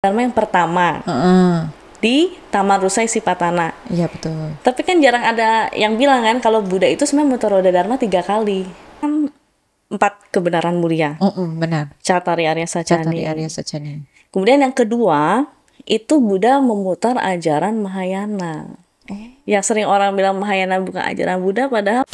Dharma yang pertama di Taman Rusai Sipatana. Iya betul. Tapi kan jarang ada yang bilang kan kalau Buddha itu sebenarnya Mutara Dharma 3 kali. Kan 4 kebenaran mulia. Benar. Cattari Arya Sacani. Kemudian yang kedua itu Buddha memutar ajaran Mahayana. Yang sering orang bilang Mahayana bukan ajaran Buddha, padahal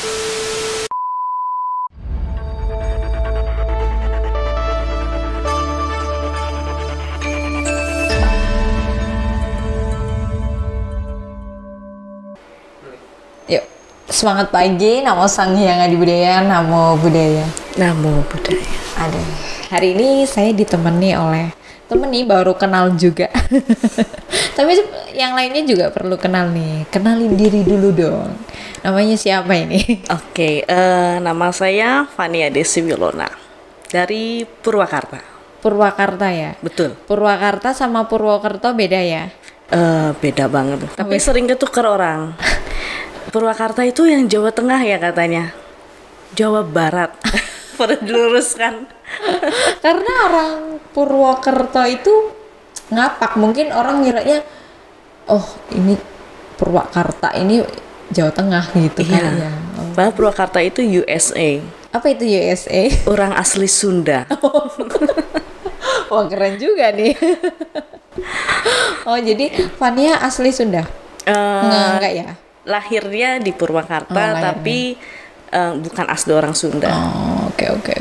Yuk, semangat pagi, namo Sang Hyang Adi Budaya, namo Buddhaya. Namo Buddhaya. Aduh, hari ini saya ditemani oleh temen nih, baru kenal juga. Tapi yang lainnya juga perlu kenal nih. Kenalin diri dulu dong. Namanya siapa ini? Oke, nama saya Fania Desi Wilona dari Purwakarta. Purwakarta ya? Betul. Purwakarta sama Purwokerto beda ya? Beda banget. Tapi sering ketukar orang. Purwakarta itu yang Jawa Tengah ya katanya. Jawa Barat. Perlu diluruskan. Karena orang Purwokerto itu ngapak. Mungkin orang ngiranya, oh ini Purwakarta ini Jawa Tengah gitu kan ya. Padahal Purwakarta itu USA. Apa itu USA? Orang asli Sunda. Wah keren juga nih. Oh jadi Fania asli Sunda? Enggak ya? Lahirnya di Purwakarta, tapi bukan asli orang Sunda. Oh, oke.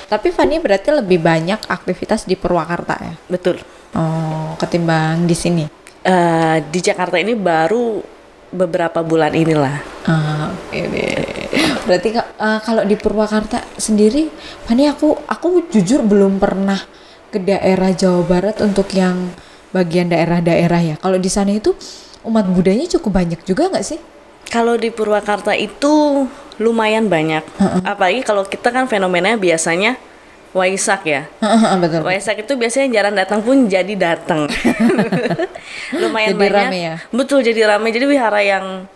Tapi Fania berarti lebih banyak aktivitas di Purwakarta ya? Betul. Oh, ketimbang di sini? Di Jakarta ini baru beberapa bulan inilah. Berarti kalau di Purwakarta sendiri, Fania aku jujur belum pernah ke daerah Jawa Barat untuk yang bagian daerah-daerah ya. Kalau di sana itu umat Buddhanya cukup banyak juga nggak sih? Kalau di Purwakarta itu lumayan banyak. Apalagi kalau kita kan fenomenanya biasanya Waisak ya. Betul. Waisak itu biasanya jarang datang pun jadi datang. Lumayan jadi banyak. Rame ya? Betul, jadi ramai. Jadi wihara yang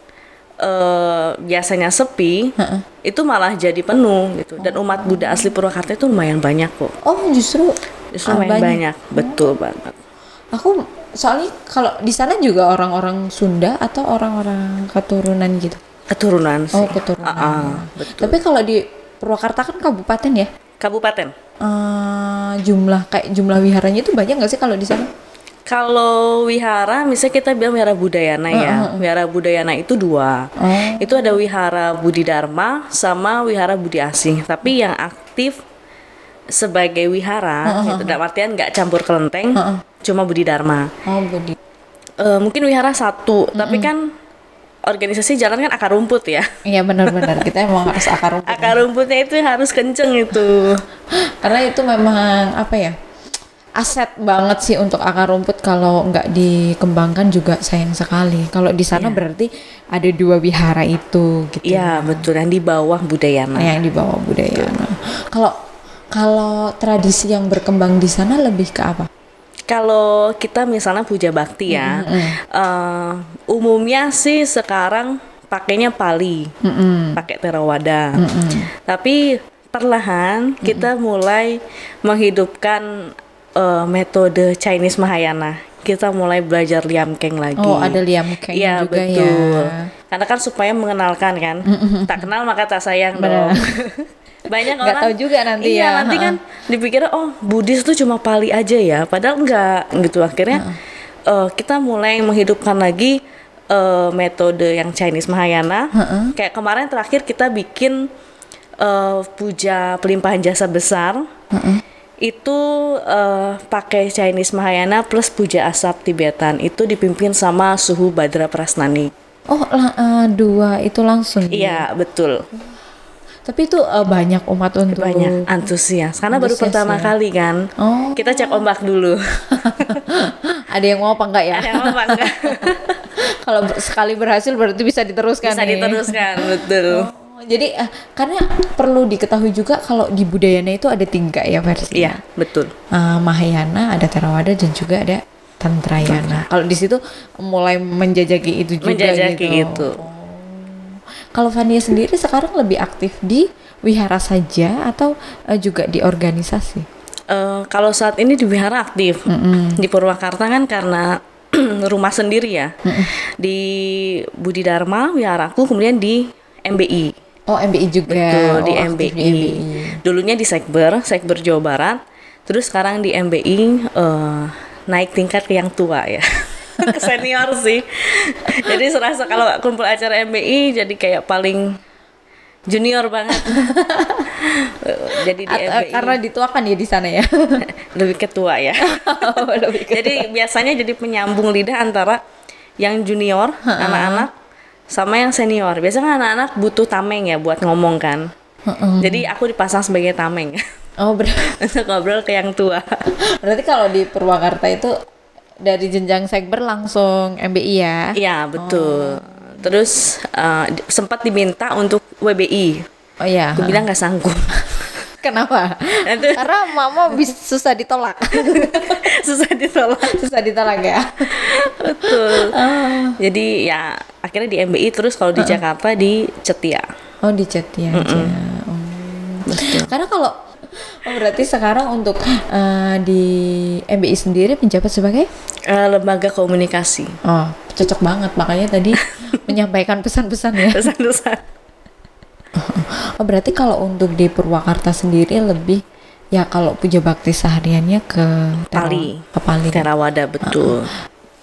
biasanya sepi itu malah jadi penuh gitu. Dan umat Buddha asli Purwakarta itu lumayan banyak kok. Oh justru lumayan banyak. Betul banget. Aku soalnya kalau di sana juga orang-orang Sunda atau orang-orang keturunan gitu? Keturunan sih. Oh keturunan. Betul. Tapi kalau di Purwakarta kan kabupaten ya? Kabupaten. Jumlah wiharanya itu banyak nggak sih kalau di sana? Kalau wihara, misalnya kita bilang wihara Budayana ya. Wihara Budayana itu 2. Itu ada wihara Budi Dharma sama wihara Budi Asih. Tapi yang aktif sebagai wihara, itu dalam artian nggak campur kelenteng, cuma Budi Dharma. Budi. Mungkin wihara 1, tapi kan organisasi jalan kan akar rumput ya. Iya benar-benar, kita emang harus akar rumput. Akar rumputnya itu harus kenceng itu. Karena itu memang apa ya, aset banget sih untuk akar rumput. Kalau nggak dikembangkan juga sayang sekali. Kalau di sana berarti ada 2 wihara itu gitu. Iya betul, yang di bawah Budayana. Yang di bawah Budayana. Kalau tradisi yang berkembang di sana lebih ke apa? Kalau kita misalnya puja bakti ya, umumnya sih sekarang pakainya Pali, pakai Theravada. Tapi perlahan kita mulai menghidupkan metode Chinese Mahayana. Kita mulai belajar Liam Keng lagi. Oh, ada Liam Keng juga betul. ya. Karena kan supaya mengenalkan kan. Tak kenal maka tak sayang dong. Banyak orang nggak tahu juga nanti nanti kan dipikir Buddhis itu cuma Pali aja ya, padahal enggak gitu. Akhirnya kita mulai menghidupkan lagi metode yang Chinese Mahayana. Kayak kemarin terakhir kita bikin puja pelimpahan jasa besar. Itu pakai Chinese Mahayana plus puja asap Tibetan. Itu dipimpin sama Suhu Badra Prasnani. Oh, 2 itu langsung. Iya, betul. Tapi itu banyak umat untuk banyak antusias karena baru pertama kali kan. Kita cek ombak dulu. Ada yang mau apa enggak ya? Ada yang mau apa enggak? Kalau sekali berhasil berarti bisa diteruskan. Bisa diteruskan, betul. Jadi karena perlu diketahui juga kalau di Budayana itu ada 3 ya versi. Iya, betul. Mahayana, ada Theravada dan juga ada Tantrayana. Kalau di situ mulai menjajaki itu juga. Menjajaki itu. Kalau Fania sendiri sekarang lebih aktif di wihara saja atau juga di organisasi? Kalau saat ini di wihara aktif. Di Purwakarta kan karena rumah sendiri ya. Di Budi Dharma wiharaku, kemudian di MBI. Oh, MBI juga. Betul, di aktif MBI. di MBI. Dulunya di Sekber Jawa Barat. Terus sekarang di MBI naik tingkat ke yang tua ya. Ke senior sih. Jadi serasa kalau kumpul acara MBI jadi kayak paling junior banget. Jadi di MBI Karena dituakan ya di sana ya. lebih ketua ya. Lebih ke- Jadi biasanya jadi penyambung lidah antara yang junior, anak-anak, sama yang senior. Biasanya anak-anak butuh tameng ya buat ngomong kan. Jadi aku dipasang sebagai tameng Oh, untuk ngobrol ke yang tua. berarti kalau di Purwakarta itu dari jenjang Sekber langsung MBI ya? Iya betul. Terus sempat diminta untuk WBI. Oh iya. Aku bilang nggak sanggup. Kenapa? Itu Karena mama susah ditolak. susah ditolak. Susah ditolak ya. Betul. Jadi ya akhirnya di MBI, terus kalau di Jakarta di Cetia. Oh, di chat ya aja. Oh. Karena kalau berarti sekarang untuk di MBI sendiri menjabat sebagai Lembaga komunikasi. oh, cocok banget, makanya tadi menyampaikan pesan-pesan ya. Pesan-pesan. Oh, berarti kalau untuk di Purwakarta sendiri lebih ya kalau puja bakti sehariannya ke Pali. ke Pali. Theravada betul.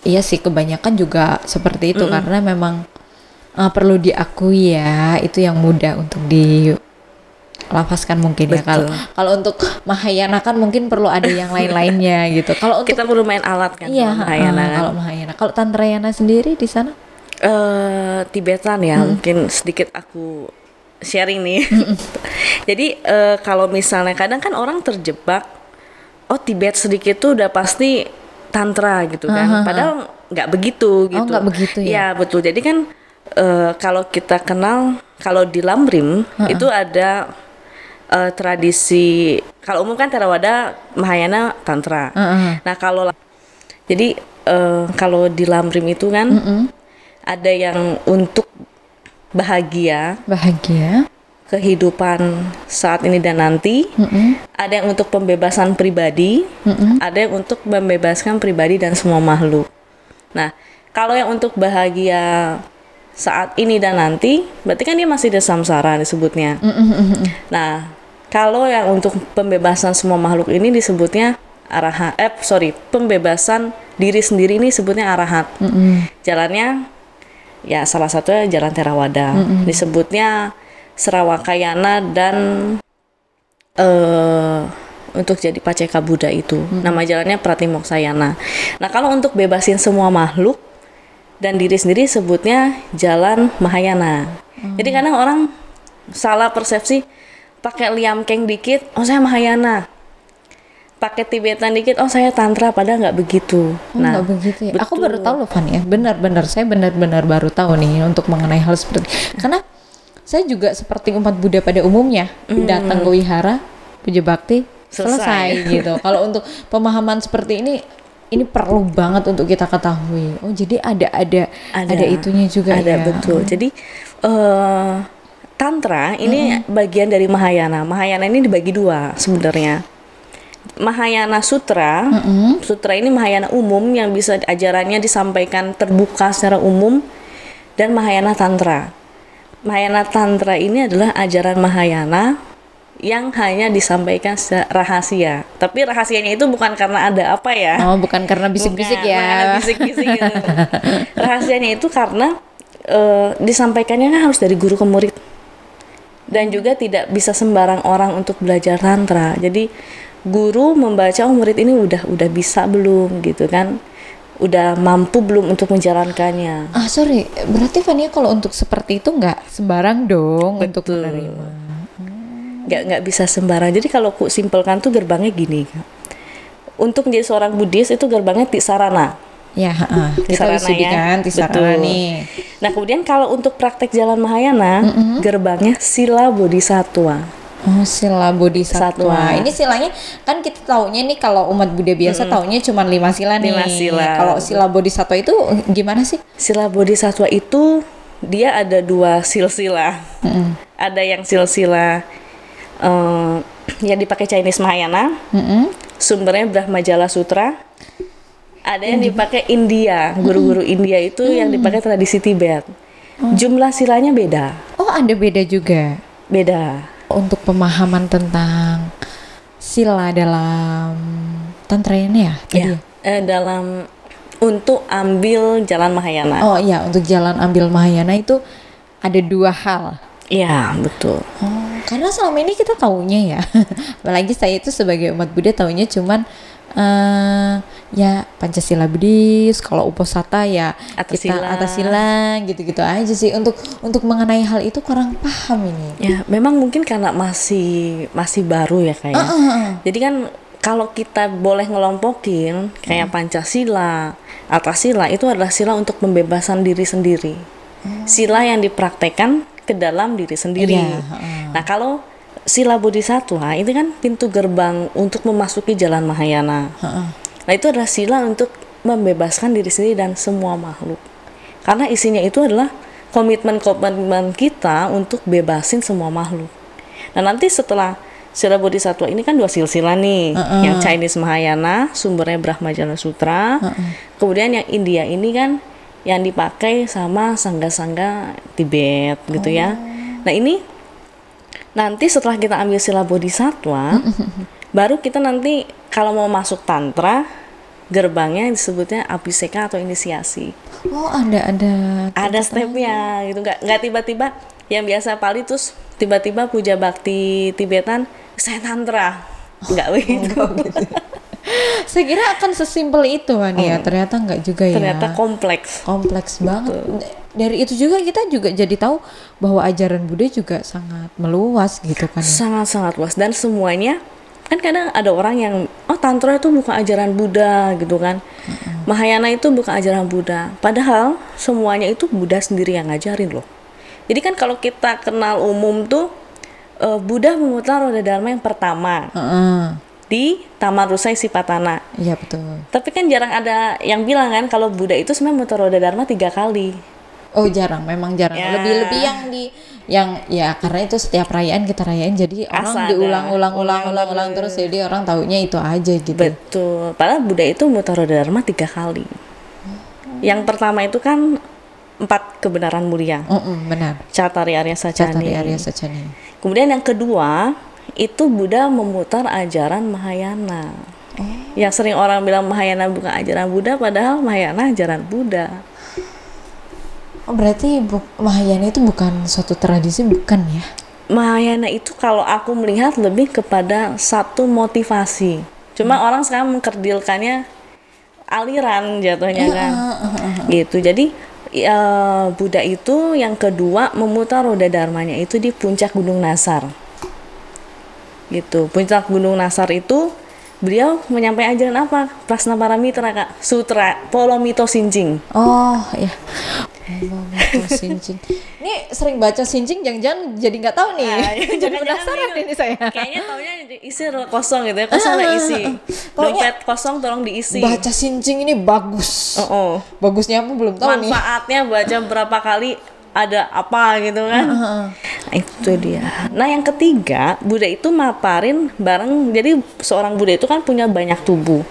Iya sih, kebanyakan juga seperti itu karena memang perlu diakui ya, itu yang mudah untuk dilafazkan mungkin ya. Kalau untuk Mahayana kan mungkin perlu ada yang lain-lainnya gitu. Kalau untuk Kita perlu main alat kan. iya, Mahayana kan. kalau Mahayana. Kalau Tantrayana sendiri di sana? Tibetan ya, mungkin sedikit aku sharing nih. Jadi kalau misalnya kadang kan orang terjebak, oh Tibet sedikit tuh udah pasti tantra gitu kan. Padahal nggak begitu gitu. Oh, nggak begitu ya? Iya betul. Jadi kan kalau kita kenal, kalau di Lamrim itu ada tradisi, kalau umum kan Theravada, Mahayana, Tantra. Nah kalau jadi kalau di Lamrim itu kan ada yang untuk bahagia, kehidupan saat ini dan nanti, ada yang untuk pembebasan pribadi, ada yang untuk membebaskan pribadi dan semua makhluk. Nah, kalau yang untuk bahagia saat ini dan nanti, berarti kan dia masih di samsara disebutnya. Nah, kalau yang untuk pembebasan semua makhluk ini disebutnya arahat. Pembebasan diri sendiri ini disebutnya arahat. Jalannya ya salah satunya jalan Theravada. Disebutnya Sravakayana dan untuk jadi Paceka Buddha itu. Nama jalannya Pratimoksayana. Nah, kalau untuk bebasin semua makhluk dan diri sendiri sebutnya jalan Mahayana. Jadi kadang orang salah persepsi, pakai liamkeng dikit, oh saya Mahayana. Pakai Tibetan dikit, oh saya Tantra, padahal nggak begitu. Nggak begitu ya. Aku baru tahu loh Van ya, benar-benar saya benar-benar baru tahu nih untuk mengenai hal seperti karena saya juga seperti umat Buddha pada umumnya datang ke wihara, puja bakti, selesai gitu. Kalau untuk pemahaman seperti ini perlu banget untuk kita ketahui. Oh jadi ada itunya juga ada, ya. Betul. Jadi Tantra ini bagian dari Mahayana. Mahayana ini dibagi dua sebenarnya. Mahayana Sutra, Sutra ini Mahayana umum yang bisa ajarannya disampaikan terbuka secara umum, dan Mahayana Tantra. Mahayana Tantra ini adalah ajaran Mahayana yang hanya disampaikan secara rahasia. Tapi rahasianya itu bukan karena ada apa ya? Oh, bukan karena bisik-bisik ya? Bukan bisik-bisik gitu. Rahasianya itu karena disampaikannya kan harus dari guru ke murid, dan juga tidak bisa sembarang orang untuk belajar Tantra. Jadi guru membaca, oh murid ini udah bisa belum gitu kan, udah mampu belum untuk menjalankannya. Sorry, berarti Fania kalau untuk seperti itu nggak sembarang dong. Betul. Untuk menerima. Nggak bisa sembarang. Jadi kalau aku simpelkan tuh gerbangnya gini, untuk menjadi seorang Buddhis itu gerbangnya Tisarana. Ya, kita wisudikan Tisarana nih. Nah kemudian kalau untuk praktek jalan Mahayana, gerbangnya Sila Bodhisattva. Oh, Sila Bodhisattva. Ini silanya kan kita taunya nih kalau umat Buddha biasa taunya cuma 5 sila nih. 5 sila. Kalau Sila Bodhisattva itu gimana sih? Sila Bodhisattva itu dia ada 2 silsila. Ada yang silsila yang dipakai Chinese Mahayana, sumbernya Brahmajala Sutra. Ada yang dipakai India, guru-guru India itu yang dipakai tradisi Tibet. Jumlah silanya beda. Oh, ada beda juga. Beda. Untuk pemahaman tentang sila dalam tantra ini ya? Tadi Ya, dalam untuk ambil jalan Mahayana. Oh iya, untuk jalan ambil Mahayana itu ada 2 hal. Iya, betul. Oh, karena selama ini kita taunya ya, apalagi saya itu sebagai umat Buddha taunya cuman ya Pancasila Buddhis, kalau Uposatha ya kita Atasila gitu-gitu aja sih. Untuk mengenai hal itu kurang paham ini. Ya, memang mungkin karena masih baru ya kayak. Jadi kan kalau kita boleh ngelompokin kayak Pancasila, Atasila itu adalah sila untuk pembebasan diri sendiri. Sila yang dipraktekkan ke dalam diri sendiri. Nah, kalau sila Bodhisattva itu kan pintu gerbang untuk memasuki jalan Mahayana. Nah, itu adalah sila untuk membebaskan diri sendiri dan semua makhluk. Karena isinya itu adalah komitmen kita untuk bebasin semua makhluk. Nah, nanti setelah sila Bodhisattva ini kan 2 silsilah nih. Yang Chinese Mahayana, sumbernya Brahmajala Sutra. Kemudian yang India ini kan yang dipakai sama sangga-sangga Tibet gitu ya. Nah, ini nanti setelah kita ambil sila Bodhisattva, baru kita nanti kalau mau masuk tantra, gerbangnya disebutnya abhiseka atau inisiasi. Oh, ada stepnya gitu, nggak tiba-tiba yang biasa Pali terus tiba-tiba puja bakti Tibetan saya tantra, nggak begitu. Saya kira akan sesimpel itu kan ya, ternyata nggak juga ya. Ternyata kompleks banget. Dari itu juga kita juga jadi tahu bahwa ajaran Buddha juga sangat meluas gitu kan. Sangat-sangat luas dan semuanya kan kadang ada orang yang tantra itu bukan ajaran Buddha gitu kan. Mahayana itu bukan ajaran Buddha. Padahal semuanya itu Buddha sendiri yang ngajarin loh. Jadi kan kalau kita kenal umum tuh Buddha memutar roda dharma yang pertama. Di Taman Rusai Sipatana. Iya, betul. Tapi kan jarang ada yang bilang kan kalau Buddha itu sebenarnya muter roda dharma 3 kali. Oh, jarang, memang jarang. Ya. Lebih yang ya karena itu setiap perayaan kita rayain jadi orang diulang terus jadi orang taunya itu aja gitu. Betul. Padahal Buddha itu muter roda dharma 3 kali. Yang pertama itu kan 4 kebenaran mulia. Benar. Cattari Arya Sacani. Kemudian yang kedua itu Buddha memutar ajaran Mahayana. Yang sering orang bilang Mahayana bukan ajaran Buddha, padahal Mahayana ajaran Buddha. Oh, berarti Mahayana itu bukan suatu tradisi, bukan ya? Mahayana itu kalau aku melihat lebih kepada satu motivasi. Cuma orang sekarang mengkerdilkannya aliran jatuhnya kan. Gitu. Jadi Buddha itu yang kedua memutar roda dharmanya itu di puncak Gunung Nasar. Gitu. Puncak Gunung Nasar itu beliau menyampaikan ajaran apa? Prasnaparamitra, Kak. Sutra Polomito Sinjing. Oh, ya. Polomito Sinjing. Ini sering baca Sinjing, jangan-jangan jadi nggak tahu nih. Jadi penasaran ini saya. Kayaknya taunya isi kosong gitu ya. Kosong nggak isi. Dompet kosong tolong diisi. Baca Sinjing ini bagus. Bagusnya apa belum tahu nih. Manfaatnya baca berapa kali ada apa gitu kan. Nah, itu dia. Nah, yang ketiga, Buddha itu maparin bareng. Jadi seorang Buddha itu kan punya banyak tubuh.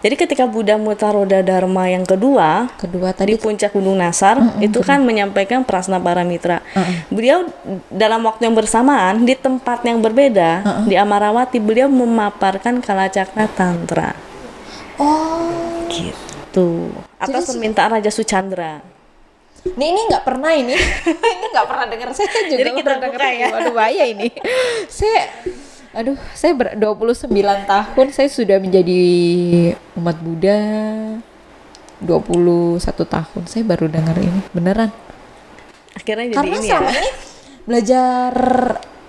Jadi ketika Buddha mutar roda dharma yang kedua tadi di puncak Gunung Nasar itu kan menyampaikan Prasnaparamitra. Beliau dalam waktu yang bersamaan di tempat yang berbeda di Amarawati beliau memaparkan Kalacakra Tantra. Gitu. Atas permintaan Raja Suchandra. Ini nggak pernah ini nggak pernah dengar, saya juga. Jadi kita dengar ya. Waduh, bahaya ini. Saya 29 tahun saya sudah menjadi umat Buddha. 21 tahun saya baru dengar ini beneran. Akhirnya jadi karena ini selama ini belajar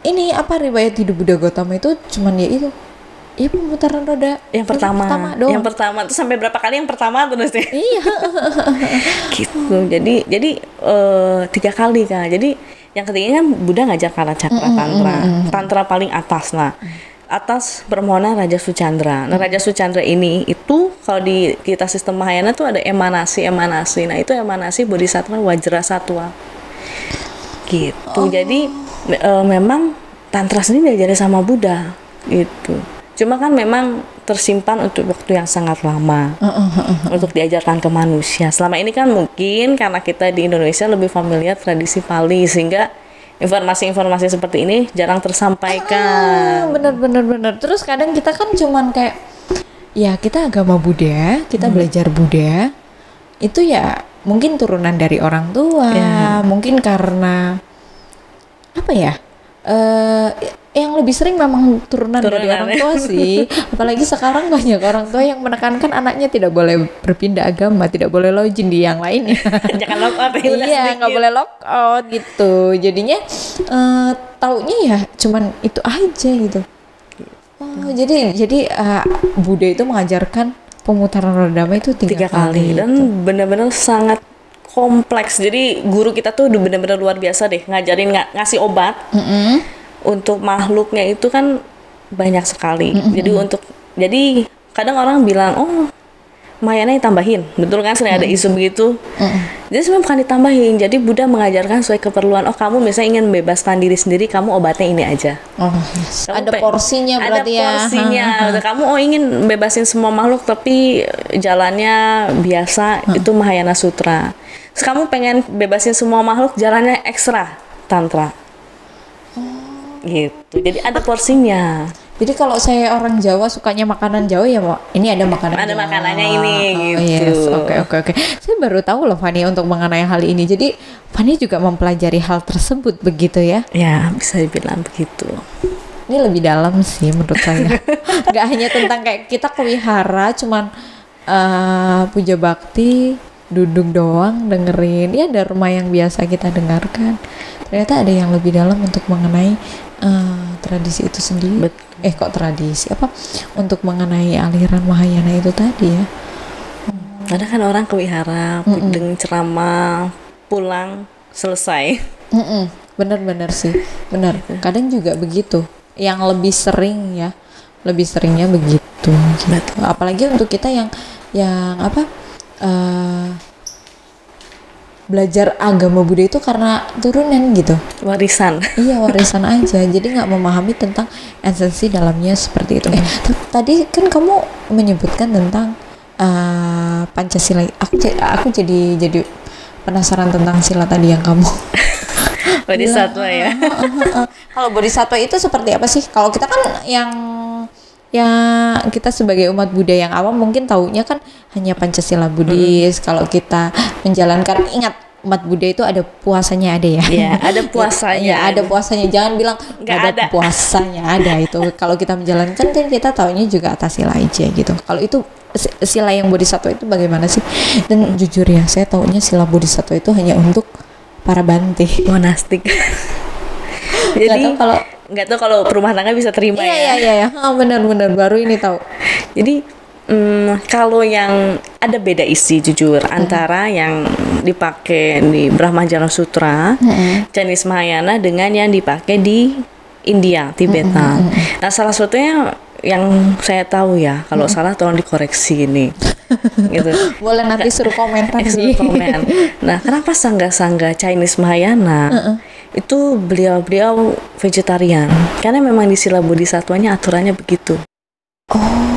ini apa riwayat hidup Buddha Gautama itu cuman ya itu. Iya, pemutaran roda yang pertama doang. Yang pertama tuh sampai berapa kali yang pertama tuh terusnya? Iya. Gitu. Jadi 3 kali kan. Jadi yang ketiganya Buddha ngajar Kalacakra Tantra. Tantra paling atas lah. Atas permohonan Raja Suchandra. Nah, Raja Suchandra ini itu kalau di kita sistem Mahayana tuh ada emanasi. Nah, itu emanasi Bodhisattva Wajrasattva. Gitu. Jadi memang Tantra sendiri diajari sama Buddha. Gitu. Cuma kan memang tersimpan untuk waktu yang sangat lama untuk diajarkan ke manusia. Selama ini kan mungkin karena kita di Indonesia lebih familiar tradisi Pali, sehingga informasi-informasi seperti ini jarang tersampaikan. Bener. Terus kadang kita kan cuman kayak, ya kita agama Buddha, kita belajar Buddha, itu ya mungkin turunan dari orang tua, mungkin karena apa ya? Yang lebih sering memang turunan dari orang tua sih. Apalagi sekarang banyak orang tua yang menekankan anaknya tidak boleh berpindah agama, tidak boleh login di yang lainnya. Jangan lock out. Iya, nggak boleh lock out gitu. Jadinya taunya ya cuman itu aja gitu. Jadi Buddha itu mengajarkan pemutaran roda dhamma itu tiga kali dan benar-benar sangat kompleks. Jadi guru kita tuh benar-benar luar biasa deh, ngajarin ngasih obat. Untuk makhluknya itu kan banyak sekali. Jadi kadang orang bilang, oh Mahayana ditambahin, betul kan? Sering ada isu begitu. Jadi sebenarnya bukan ditambahin. Jadi Buddha mengajarkan sesuai keperluan. Oh kamu misalnya ingin bebaskan diri sendiri, kamu obatnya ini aja. Ada porsinya berarti ya. Ada porsinya. Kamu ingin bebasin semua makhluk tapi jalannya biasa, itu Mahayana Sutra. Terus kamu pengen bebasin semua makhluk, jalannya ekstra, Tantra. Gitu. Jadi ada porsinya. Jadi kalau saya orang Jawa sukanya makanan Jawa ya, ini ada makanan. Ada makanannya ini gitu. Yes. Oke. Saya baru tahu loh Fani untuk mengenai hal ini. Jadi Fani juga mempelajari hal tersebut begitu ya? Ya, bisa dibilang begitu. Ini lebih dalam sih menurut saya. Gak hanya tentang kayak kita ke wihara cuman puja bakti, duduk doang dengerin ya dharma yang biasa kita dengarkan. Ternyata ada yang lebih dalam untuk mengenai tradisi itu sendiri. Kok tradisi apa? Untuk mengenai aliran Mahayana itu tadi ya. Ada kan orang ke wihara, dengan ceramah, pulang, selesai. Bener sih, bener. Kadang juga begitu. Yang lebih sering ya, lebih seringnya begitu. Betul. Apalagi untuk kita yang apa? Belajar agama Buddha itu karena turunan gitu, warisan. Iya, warisan aja. Jadi nggak memahami tentang esensi dalamnya seperti itu. Tadi kan kamu menyebutkan tentang Pancasila. Aku jadi penasaran tentang sila tadi yang kamu Bodhisattva ya. Kalau Bodhisattva itu seperti apa sih? Kalau kita kan yang kita sebagai umat Buddha yang awam mungkin taunya kan hanya Pancasila Buddhis. Kalau kita menjalankan, ingat umat Buddha itu ada puasanya, ada ya? Iya, ada puasanya. Ya, ada puasanya. Jangan bilang nggak ada puasanya, ada itu. Kalau kita menjalankan kan kita taunya juga atas sila aja gitu. Kalau itu sila yang Bodhisattva itu bagaimana sih? Dan jujur ya, saya taunya sila Bodhisattva itu hanya untuk para bante, monastik. Jadi nggak tahu kalau rumah tangga bisa terima. Iya. Benar baru ini tahu. Jadi kalau yang ada beda isi jujur antara yang dipakai di Brahmajala Sutra, Chinese Mahayana dengan yang dipakai di India, Tibetan. Nah, salah satunya yang saya tahu ya, kalau salah tolong dikoreksi ini. Gitu. Boleh nanti suruh komentar sih. Nah, kenapa sangga-sangga Chinese Mahayana itu beliau vegetarian? Karena memang di sila Bodhisattvanya aturannya begitu.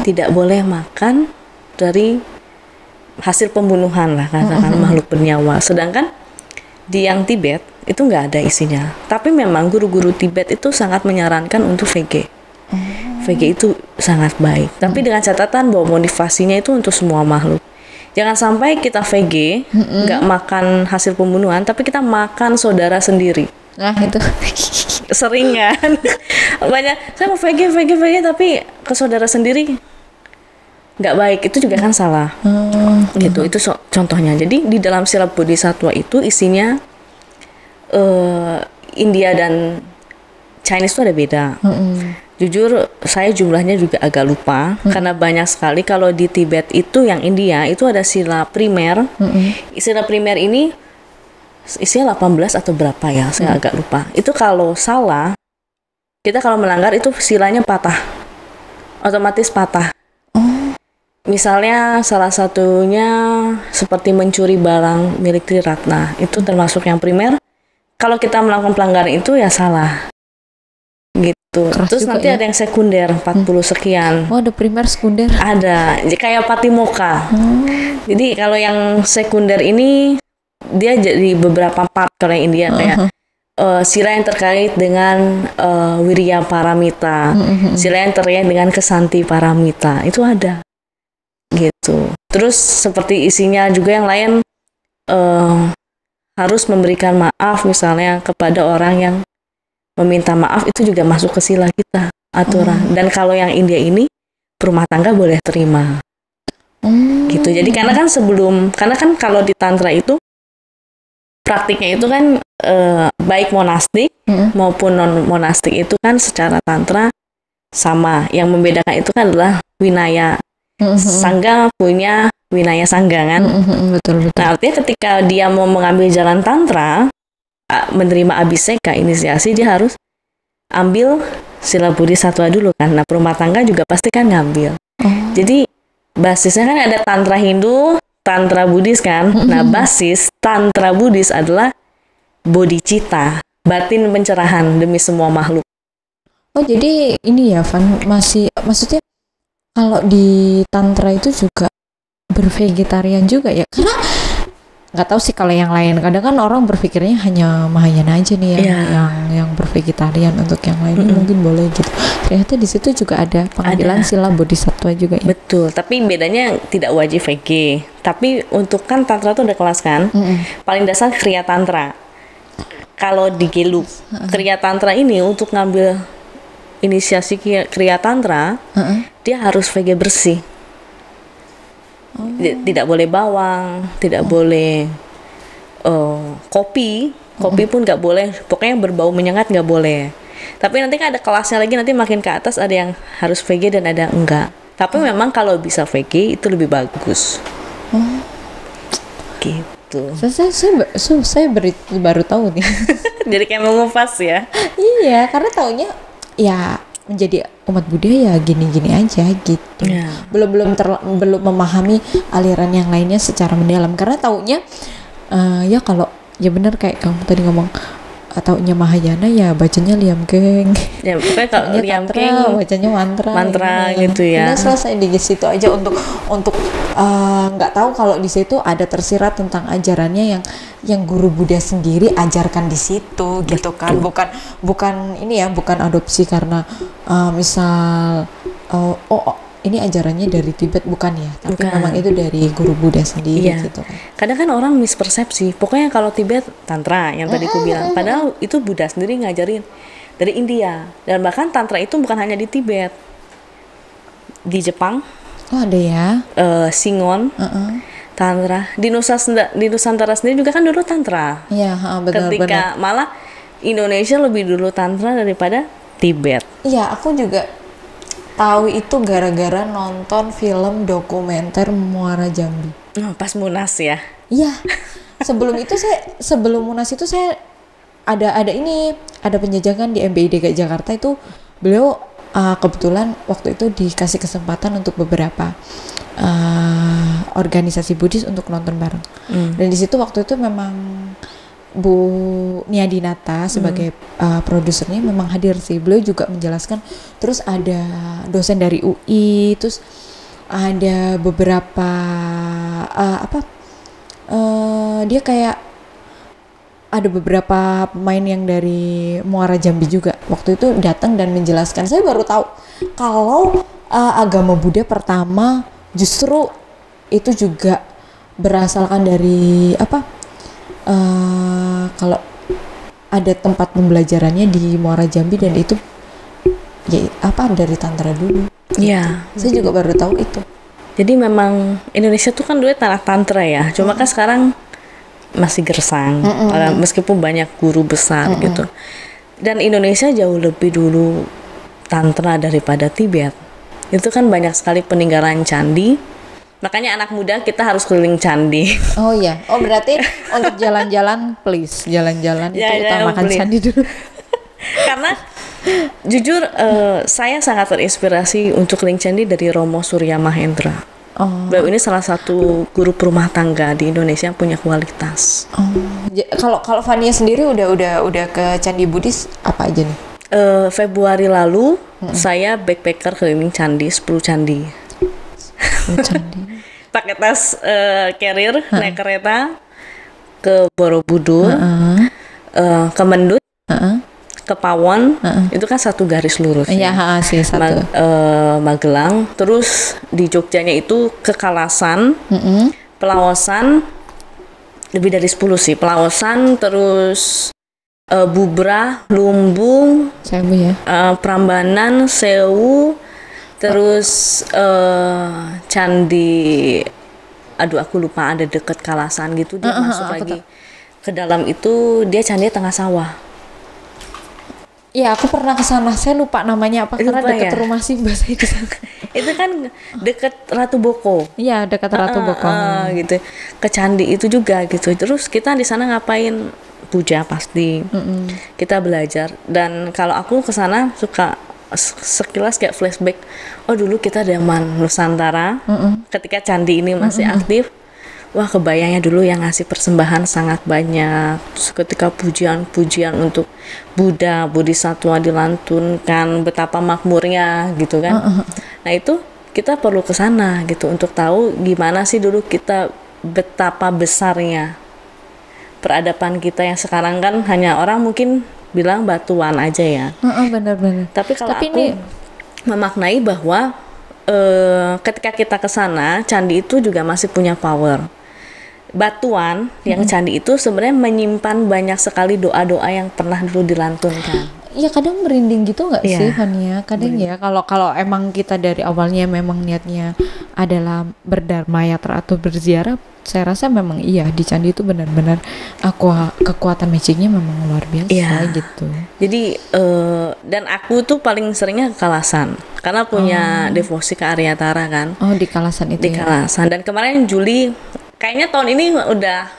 Tidak boleh makan dari hasil pembunuhan lah, katakan makhluk bernyawa. Sedangkan di yang Tibet itu nggak ada isinya. Tapi memang guru-guru Tibet itu sangat menyarankan untuk VG. VG itu sangat baik. Tapi dengan catatan bahwa motivasinya itu untuk semua makhluk. Jangan sampai kita VG nggak makan hasil pembunuhan, tapi kita makan saudara sendiri. Nah itu sering kan. Banyak saya mau VG tapi ke saudara sendiri nggak baik, itu juga kan salah. Gitu, itu contohnya. Jadi di dalam sila Bodhisattva itu isinya India dan Chinese itu ada beda. Jujur saya jumlahnya juga agak lupa karena banyak sekali. Kalau di Tibet itu yang India itu ada sila primer. Sila primer ini isinya 18 atau berapa ya, saya agak lupa. Itu kalau salah, kita kalau melanggar itu silanya patah, otomatis patah. Misalnya salah satunya seperti mencuri barang milik Triratna, itu termasuk yang primer. Kalau kita melakukan pelanggaran itu ya salah. Gitu. Tuh. Keras Terus juga nanti ya. ada yang sekunder 40 sekian. Oh, ada primer, sekunder. Ada, kayak Patimoka. Jadi kalau yang sekunder ini dia jadi beberapa part kalau yang India kayak sila yang terkait dengan Wirya Paramita, sila yang terkait dengan Kesanti Paramita, itu ada gitu. Terus seperti isinya juga yang lain harus memberikan maaf misalnya kepada orang yang meminta maaf, itu juga masuk ke sila kita aturan. Dan kalau yang India ini rumah tangga boleh terima gitu. Jadi karena kan kalau di tantra itu praktiknya itu kan baik monastik maupun non monastik itu kan secara tantra sama. Yang membedakan itu kan adalah winaya. Sangga punya winaya sangga kan. Betul. Nah, artinya ketika dia mau mengambil jalan tantra, menerima abhiseka inisiasi, dia harus ambil sila bodhisattva dulu kan. Nah, rumah tangga juga pasti kan ngambil. Jadi basisnya kan ada tantra Hindu, tantra Buddhis kan. Nah, basis tantra Buddhis adalah bodhicitta, batin pencerahan demi semua makhluk. Oh, jadi ini ya, Van, maksudnya kalau di tantra itu juga bervegetarian juga ya? Karena nggak tahu sih kalau yang lain. Kadang kan orang berpikirnya hanya Mahayana aja nih yang bervegetarian, untuk yang lain mungkin boleh gitu. Ternyata di situ juga ada pengambilan sila bodhisattva juga ya. Betul, tapi bedanya tidak wajib VG. Tapi untuk kan tantra itu ada kelas kan. Paling dasar Kriya Tantra. Kalau di Gelug, Kriya Tantra ini untuk ngambil inisiasi Kriya Tantra, dia harus VG bersih. Tidak boleh bawang, tidak boleh kopi pun nggak boleh, pokoknya berbau menyengat nggak boleh. Tapi nanti kan ada kelasnya lagi, nanti makin ke atas ada yang harus VG dan ada enggak. Tapi memang kalau bisa VG itu lebih bagus. Gitu. Saya baru tahu nih. Jadi kayak mengupas ya. Iya, karena taunya ya menjadi umat Buddha ya gini-gini aja gitu. Belum memahami aliran yang lainnya secara mendalam, karena taunya ya kalau ya benar kayak kamu tadi ngomong, taunya Mahayana ya bacanya Liam Keng. Ya pokoknya kalau Liam Keng bacanya mantra gitu ya. Udah selesai di situ aja untuk nggak tahu kalau di situ ada tersirat tentang ajarannya yang guru Buddha sendiri ajarkan di situ gitu kan. Bukan ini ya, bukan adopsi karena misal ini ajarannya dari Tibet, bukan ya, tapi memang itu dari guru Buddha sendiri gitu kan. Kadang kan orang mispersepsi, pokoknya kalau Tibet tantra yang tadi aku bilang, padahal itu Buddha sendiri ngajarin dari India. Dan bahkan tantra itu bukan hanya di Tibet, di Jepang ada ya, Singon tantra, di Nusantara sendiri juga kan dulu tantra. Iya, benar. Ketika malah Indonesia lebih dulu tantra daripada Tibet. Iya, aku juga tahu itu gara-gara nonton film dokumenter Muara Jambi. Pas Munas ya? Iya. Sebelum Munas itu saya ada penjajakan di MBI DKI Jakarta itu. Beliau kebetulan waktu itu dikasih kesempatan untuk beberapa organisasi Buddhis untuk nonton bareng. Dan di situ waktu itu memang Bu Nia Dinata sebagai produsernya memang hadir sih. Beliau juga menjelaskan. Terus ada dosen dari UI, terus ada beberapa dia kayak ada beberapa pemain yang dari Muara Jambi juga waktu itu datang dan menjelaskan. Saya baru tahu kalau agama Buddha pertama justru itu juga berasalkan dari kalau ada tempat pembelajarannya di Muara Jambi, dan itu dari tantra dulu. Iya. Saya juga baru tahu itu. Jadi memang Indonesia tuh kan dulu tanah tantra ya. Cuma kan sekarang masih gersang. Meskipun banyak guru besar gitu. Dan Indonesia jauh lebih dulu tantra daripada Tibet. Itu kan banyak sekali peninggalan candi. Makanya anak muda kita harus keliling candi. Oh iya. Oh berarti untuk jalan-jalan, please jalan-jalan itu utamakan candi dulu. Karena jujur saya sangat terinspirasi untuk keliling candi dari Romo Surya Mahendra. Beliau ini salah satu guru rumah tangga di Indonesia yang punya kualitas. Kalau Fania sendiri udah ke candi Buddhis apa aja nih? Februari lalu saya backpacker keliling candi, 10 candi. Candi. Pakai tas carrier, naik kereta ke Borobudur, ke Mendut, ke Pawon, itu kan satu garis lurus. Iya, sih satu. Magelang, terus di Jogjanya itu ke Kalasan, Pelawasan, lebih dari 10 sih, Pelawasan, terus Bubrah, Lumbung, Sewu ya. Prambanan, Sewu, terus candi, aduh aku lupa, ada deket Kalasan gitu, dia masuk lagi ke dalam itu, dia candi tengah sawah. Iya, aku pernah ke sana. Saya lupa namanya apa karena Lupa dekat ya? rumah Simba saya di sana. Itu kan deket Ratu Boko. Iya, dekat Ratu Boko. Gitu, ke candi itu juga gitu. Terus kita di sana ngapain? Puja pasti. Kita belajar, dan kalau aku ke sana suka sekilas kayak flashback. Oh, dulu kita zaman Nusantara ketika candi ini masih aktif. Wah, kebayangnya dulu yang ngasih persembahan sangat banyak. Terus ketika pujian-pujian untuk Buddha, Bodhisattva dilantunkan, betapa makmurnya gitu kan. Nah, itu kita perlu ke sana gitu untuk tahu gimana sih dulu kita, betapa besarnya peradaban kita yang sekarang kan hanya orang mungkin bilang batuan aja ya. Benar-benar. Tapi kalau aku ini memaknai bahwa ketika kita ke sana, candi itu juga masih punya power. Batuan yang candi itu sebenarnya menyimpan banyak sekali doa-doa yang pernah dulu dilantunkan. ya kadang merinding gitu nggak Iya. sih Fania? Kadang ya kalau emang kita dari awalnya memang niatnya adalah berdharma ya atau berziarah, saya rasa memang iya di candi itu benar-benar kekuatan magicnya memang luar biasa. Iya. Gitu. Jadi dan aku tuh paling seringnya ke Kalasan karena punya devosi ke Aryatara kan. Oh di Kalasan itu Di ya? Kalasan, dan kemarin Juli, kayaknya tahun ini udah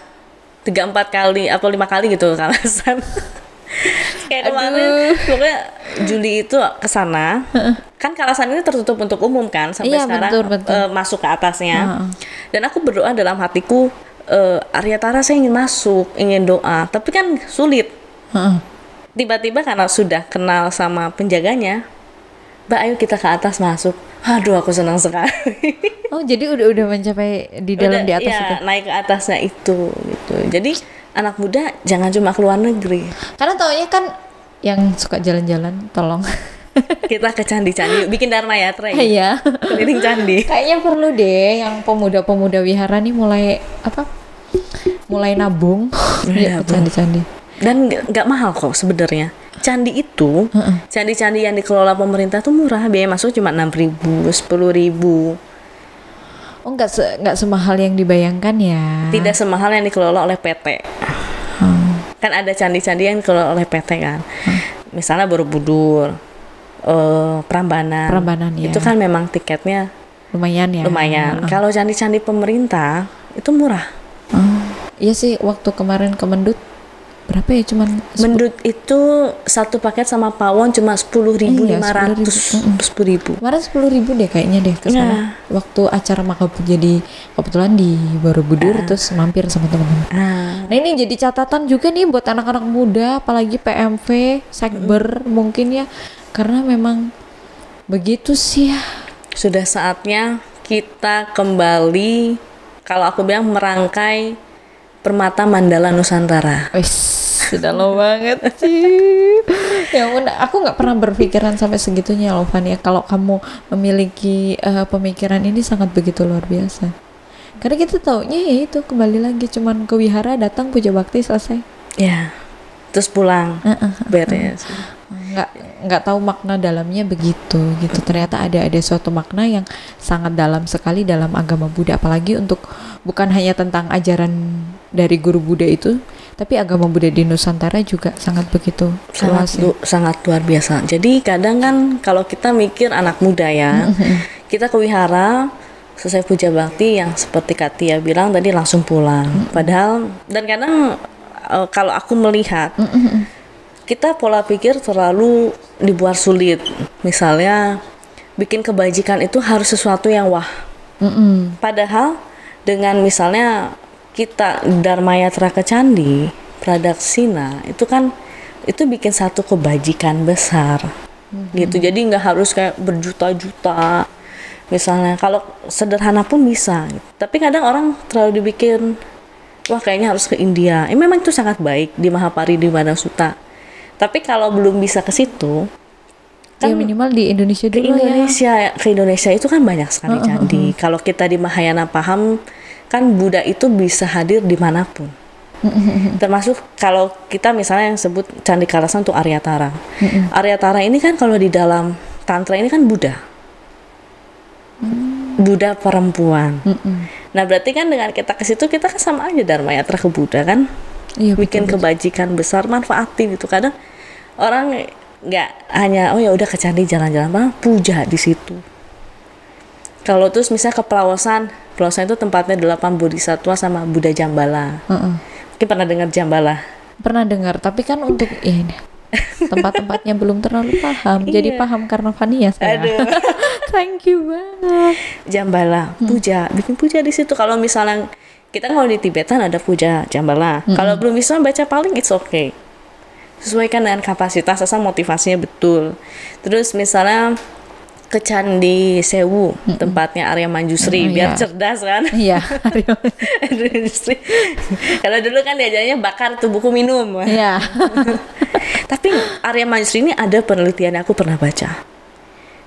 3-4 kali atau 5 kali gitu ke Kalasan. Kayak kemarin pokoknya Juli itu ke sana. Kan Kalasan ini tertutup untuk umum kan sampai Iya, sekarang, betul. masuk ke atasnya. Dan aku berdoa dalam hatiku, Aryatara saya ingin masuk, ingin doa, tapi kan sulit. Tiba-tiba karena sudah kenal sama penjaganya, Mbak ayo kita ke atas masuk. Aduh aku senang sekali. Oh jadi udah mencapai di dalam di atas ya, itu? naik ke atasnya itu gitu. Jadi anak muda jangan cuma ke luar negeri. Karena taunya kan yang suka jalan-jalan, tolong. Kita ke candi-candi, bikin Dharma Yatra ya. Iya. Keliling candi. Kayaknya perlu deh yang pemuda-pemuda wihara nih mulai nabung ya, ke candi-candi. Dan nggak mahal kok sebenarnya. Candi itu, candi-candi yang dikelola pemerintah tuh murah, biaya masuk cuma 6.000, 10.000. Oh nggak semahal yang dibayangkan ya? Tidak semahal yang dikelola oleh PT. Kan ada candi-candi yang dikelola oleh PT kan. Misalnya Borobudur, Prambanan ya. itu kan memang tiketnya Lumayan ya? lumayan. Kalau candi-candi pemerintah itu murah. Iya sih, waktu kemarin ke Mendut berapa ya, cuman Mendut itu satu paket sama Pawon cuma 10.500. 10.000. kemarin 10.000 deh kayaknya deh ke sana. Waktu acara Makapu, jadi kebetulan di Borobudur terus mampir sama teman-teman. Nah ini jadi catatan juga nih buat anak-anak muda, apalagi PMV, Sekber mungkin ya, karena memang begitu sih ya. Sudah saatnya kita kembali, kalau aku bilang merangkai permata mandala Nusantara. Wes, sudah lo banget sih. Ya ampun, aku nggak pernah berpikiran sampai segitunya loh Fania. Kalau kamu memiliki pemikiran ini sangat begitu luar biasa. Karena kita taunya ya itu kembali lagi cuman ke wihara, datang puja bakti selesai. Ya, terus pulang, beres. Nggak tahu makna dalamnya begitu gitu. Ternyata ada suatu makna yang sangat dalam sekali dalam agama Buddha, apalagi untuk bukan hanya tentang ajaran dari guru Buddha itu, tapi agama Buddha di Nusantara juga sangat begitu luas ya. Sangat luar biasa. Jadi kadang kan kalau kita mikir anak muda ya, kita ke wihara selesai puja bakti yang seperti Katia bilang tadi langsung pulang. Padahal, dan kadang kalau aku melihat kita pola pikir terlalu dibuat sulit. Misalnya bikin kebajikan itu harus sesuatu yang wah. Padahal dengan misalnya kita Dharma Yatra ke candi, Pradaksina, itu kan itu bikin satu kebajikan besar gitu. Jadi nggak harus kayak berjuta-juta misalnya, kalau sederhana pun bisa gitu. Tapi kadang orang terlalu dibikin wah kayaknya harus ke India. Memang itu sangat baik di Mahapari di Madangsuta, tapi kalau belum bisa ke situ kan minimal di Indonesia dulu ke Indonesia itu kan banyak sekali candi. Kalau kita di Mahayana paham kan Buddha itu bisa hadir dimanapun. Termasuk kalau kita misalnya yang sebut Candi Kalasan untuk Aryatara. Aryatara ini kan kalau di dalam Tantra ini kan Buddha. Buddha perempuan. Nah berarti kan dengan kita ke situ kita kan sama aja Dharma Yatra ke Buddha kan. Iya, bikin kebajikan besar, manfaatin itu. Kadang orang nggak hanya oh ya udah ke candi jalan-jalan, malah puja di situ. Kalau terus misalnya ke Pelawasan itu tempatnya 8 bodhisatwa sama Buddha Jambala. Mungkin pernah dengar Jambala? Pernah dengar, tapi kan untuk ini tempat-tempatnya belum terlalu paham. Jadi paham karena Fania saya. Aduh. Thank you banget. Jambala, puja, bikin puja di situ. Kalau misalnya kita kalau di Tibetan ada puja Jambala. Kalau belum bisa baca paling it's okay. Sesuaikan dengan kapasitas, asal motivasinya betul. Terus misalnya ke Candi Sewu, tempatnya Arya Manjusri, biar cerdas kan? Iya, Arya Manjusri. Kalau dulu kan diajarnya bakar tuh buku minum. Iya. Tapi Arya Manjusri ini ada penelitian aku pernah baca.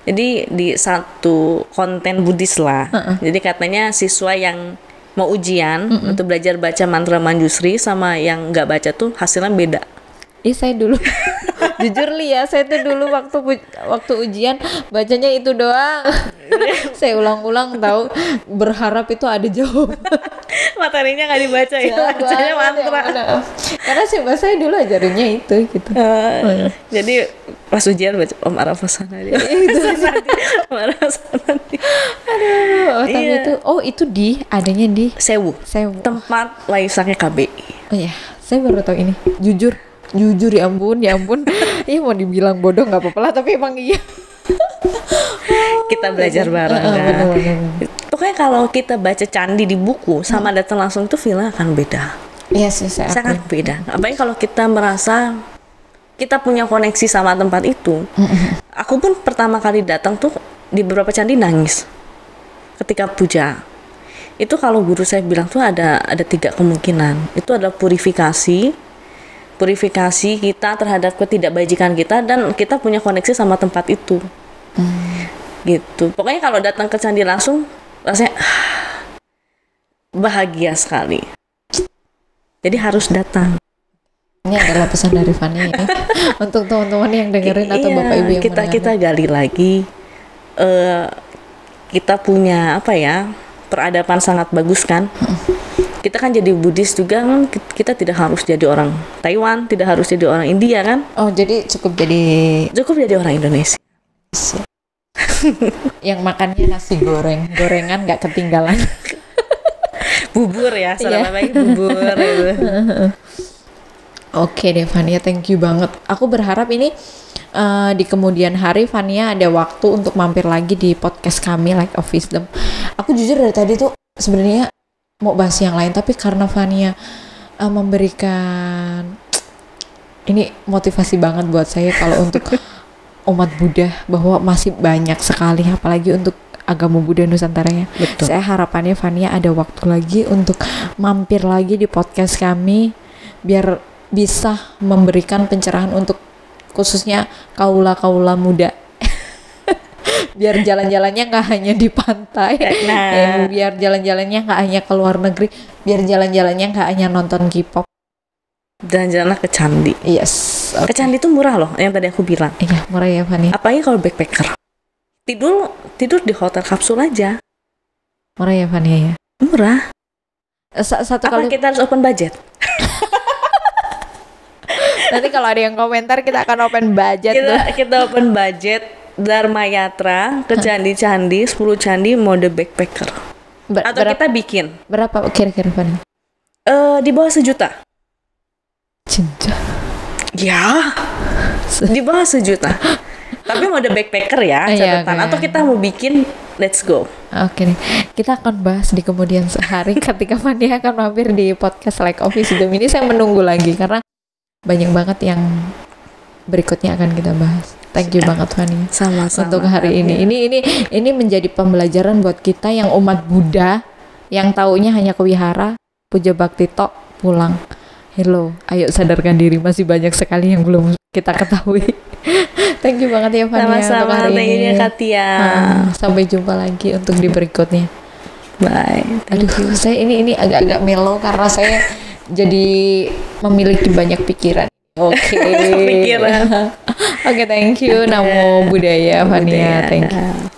Jadi di satu konten Buddhis lah. Jadi katanya siswa yang mau ujian untuk belajar baca mantra Manjusri sama yang nggak baca tuh hasilnya beda. Saya dulu jujur ya, saya tuh dulu waktu ujian bacanya itu doang. Saya ulang-ulang tahu, berharap itu ada jawaban. Materinya nggak dibaca ya, bacanya mantra. Karena saya dulu ajarinnya itu gitu. Jadi pas ujian baca Om Arafasana dia. Om Arafasana. Aduh, tapi itu adanya di Sewu. Tempat waisaknya KBI. Oh iya, saya baru tahu ini. Jujur ya ampun. Iya mau dibilang bodoh nggak apa-apa lah, tapi emang iya. Kita belajar bareng kan. Pokoknya kalau kita baca candi di buku sama datang langsung itu feelnya akan beda. Iya sih, sangat beda. Apalagi kalau kita merasa kita punya koneksi sama tempat itu. Aku pun pertama kali datang tuh di beberapa candi nangis ketika puja. Itu kalau guru saya bilang tuh ada 3 kemungkinan. Itu adalah purifikasi kita terhadap ketidakbajikan kita, dan kita punya koneksi sama tempat itu. Gitu. Pokoknya kalau datang ke candi langsung rasanya bahagia sekali. Jadi harus datang. Ini adalah pesan dari Fani ya. Untuk teman-teman yang dengerin atau bapak ibu yang kita gali lagi. Kita punya peradaban sangat bagus kan. Kita kan jadi Buddhis juga kan, kita tidak harus jadi orang Taiwan, tidak harus jadi orang India kan. Oh jadi cukup jadi orang Indonesia. Yang makannya nasi gorengan nggak ketinggalan. Bubur ya, salah lagi bubur gitu. Oke deh Fania, thank you banget. Aku berharap ini di kemudian hari Fania ada waktu untuk mampir lagi di podcast kami Like of Wisdom. Aku jujur dari tadi tuh sebenarnya mau bahas yang lain, tapi karena Fania memberikan ini motivasi banget buat saya kalau untuk umat Buddha, bahwa masih banyak sekali apalagi untuk agama Buddha Nusantara ya. Betul. Saya harapannya Fania ada waktu lagi untuk mampir lagi di podcast kami biar bisa memberikan pencerahan untuk khususnya kaula muda. Biar jalan-jalannya nggak hanya di pantai, biar jalan-jalannya nggak hanya ke luar negeri, biar jalan-jalannya nggak hanya nonton K-pop. Jalan-jalan ke candi. Yes. Okay. Ke candi itu murah loh, yang tadi aku bilang. Iya, murah ya Fani. Apalagi kalau backpacker. Tidur di hotel kapsul aja. Murah ya Fani ya. Murah. Satu kali kita harus open budget. Nanti kalau ada yang komentar kita akan open budget. Kita open budget. Dharma Yatra ke candi-candi 10 candi mode backpacker. Atau kita bikin berapa kira-kira Fani? Di bawah 1 juta. Cinta. Ya. Di bawah 1 juta. Tapi mode backpacker ya catatan. Atau kita mau bikin let's go. Oke nih. Kita akan bahas di kemudian hari ketika Fani akan mampir di podcast Like of Wisdom ini. Saya menunggu lagi karena banyak banget yang berikutnya akan kita bahas. Thank you banget Fania. Sama-sama. Untuk hari ini. Ini menjadi pembelajaran buat kita yang umat Buddha yang taunya hanya ke wihara, puja bakti tok, pulang. Hello, ayo sadarkan diri, masih banyak sekali yang belum kita ketahui. Thank you banget ya Fania untuk hari ini. Katia. Sampai jumpa lagi untuk di berikutnya. Bye. Aduh, saya ini agak-agak melo karena saya jadi memiliki banyak pikiran. Oke. Pikiran. Oke, thank you. Namo Buddhaya Fania. Thank you.